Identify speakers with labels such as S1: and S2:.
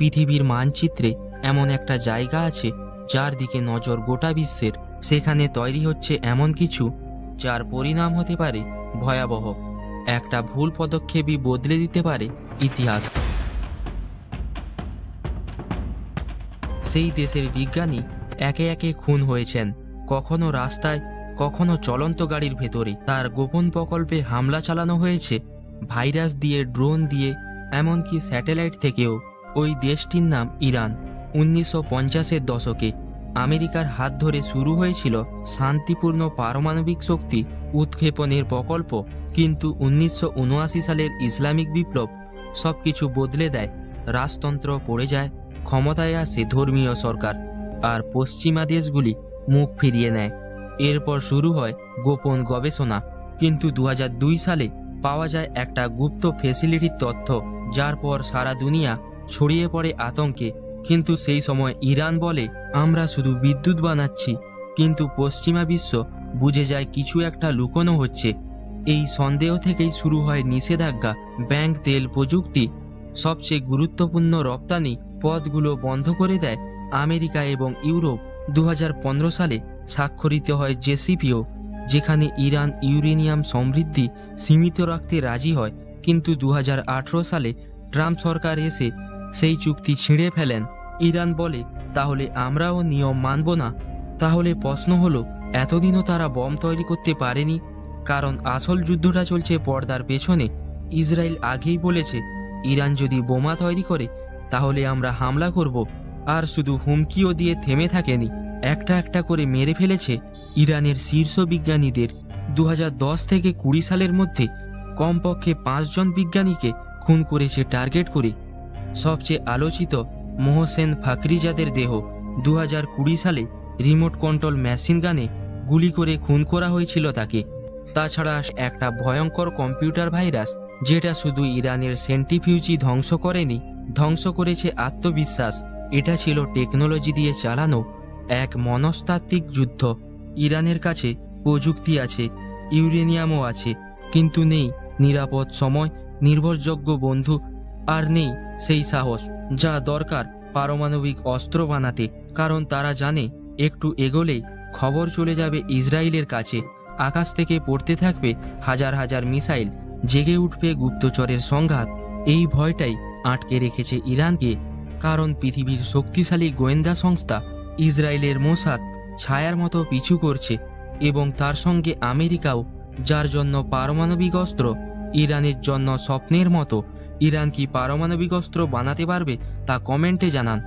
S1: পৃথিবীর মানচিত্রে এমন একটা জায়গা আছে যার দিকে নজর গোটা বিশ্বের। সেখানে তৈরি হচ্ছে এমন কিছু যার পরিণাম হতে পারে ভয়াবহ। একটা ভুল পদক্ষেপই বদলে দিতে পারে ইতিহাস। সেই দেশের বিজ্ঞানী একে একে খুন হয়েছেন, কখনো রাস্তায়, কখনো চলন্ত গাড়ির ভেতরে। তার গোপন প্রকল্পে হামলা চালানো হয়েছে ভাইরাস দিয়ে, ড্রোন দিয়ে, এমনকি স্যাটেলাইট থেকেও। ওই দেশটির নাম ইরান। 1950-এর দশকে আমেরিকার হাত ধরে শুরু হয়েছিল শান্তিপূর্ণ পারমাণবিক শক্তি উৎক্ষেপণের প্রকল্প। কিন্তু 1979 সালের ইসলামিক বিপ্লব সবকিছু বদলে দেয়। রাজতন্ত্র পড়ে যায়, ক্ষমতায় আসে ধর্মীয় সরকার, আর পশ্চিমা দেশগুলি মুখ ফিরিয়ে নেয়। এরপর শুরু হয় গোপন গবেষণা। কিন্তু 2002 সালে পাওয়া যায় একটা গুপ্ত ফ্যাসিলিটির তথ্য, যার পর সারা দুনিয়া ছড়িয়ে পড়ে আতঙ্কে। কিন্তু সেই সময় ইরান বলে, আমরা শুধু বিদ্যুৎ বানাচ্ছি। কিন্তু পশ্চিমা বিশ্ব বুঝে যায় কিছু একটা লুকোনো হচ্ছে। এই সন্দেহ থেকেই শুরু হয় নিষেধাজ্ঞা, ব্যাংক, তেল, প্রযুক্তি, সবচেয়ে গুরুত্বপূর্ণ রপ্তানি পথগুলো বন্ধ করে দেয় আমেরিকা এবং ইউরোপ। 2015 সালে স্বাক্ষরিত হয় জেসিপিও, যেখানে ইরান ইউরেনিয়াম সমৃদ্ধি সীমিত রাখতে রাজি হয়। কিন্তু 2018 সালে ট্রাম্প সরকার এসে সেই চুক্তি ছিঁড়ে ফেলেন। ইরান বলে, তাহলে আমরাও নিয়ম মানব না। তাহলে প্রশ্ন হলো, এতদিনও তারা বম তৈরি করতে পারেনি? কারণ আসল যুদ্ধটা চলছে পর্দার পেছনে। ইসরায়েল আগেই বলেছে, ইরান যদি বোমা তৈরি করে তাহলে আমরা হামলা করব। আর শুধু হুমকিও দিয়ে থেমে থাকেনি, একটা একটা করে মেরে ফেলেছে ইরানের শীর্ষ বিজ্ঞানীদের। 2010 থেকে 20 সালের মধ্যে কমপক্ষে 5 জন বিজ্ঞানীকে খুন করেছে টার্গেট করে। সবচেয়ে আলোচিত মোহসেন ফাকরিজাদের দেহ 2020 সালে রিমোট কন্ট্রোল মেশিন গানে গুলি করে খুন করা হয়েছিল তাকে। তাছাড়া একটা ভয়ঙ্কর কম্পিউটার ভাইরাস, যেটা শুধু ইরানের সেন্ট্রিফিউজি ধ্বংস করেনি, ধ্বংস করেছে আত্মবিশ্বাস। এটা ছিল টেকনোলজি দিয়ে চালানো এক মনস্তাত্ত্বিক যুদ্ধ। ইরানের কাছে প্রযুক্তি আছে, ইউরেনিয়ামও আছে, কিন্তু নেই নিরাপদ সময়, নির্ভরযোগ্য বন্ধু, আর নেই সেই সাহস যা দরকার পারমাণবিক অস্ত্র বানাতে। কারণ তারা জানে, একটু এগোলেই খবর চলে যাবে ইসরায়েলের কাছে। আকাশ থেকে পড়তে থাকবে হাজার হাজার মিসাইল, জেগে উঠবে গুপ্তচরের সংঘাত। এই ভয়টাই আটকে রেখেছে ইরানকে। কারণ পৃথিবীর শক্তিশালী গোয়েন্দা সংস্থা ইসরায়েলের মোসাদ ছায়ার মতো পিছু করছে, এবং তার সঙ্গে আমেরিকাও, যার জন্য পারমাণবিক অস্ত্র ইরানের জন্য স্বপ্নের মতো। ইরান কি পারমাণবিক অস্ত্র বানাতে পারবে তা কমেন্টে জানান।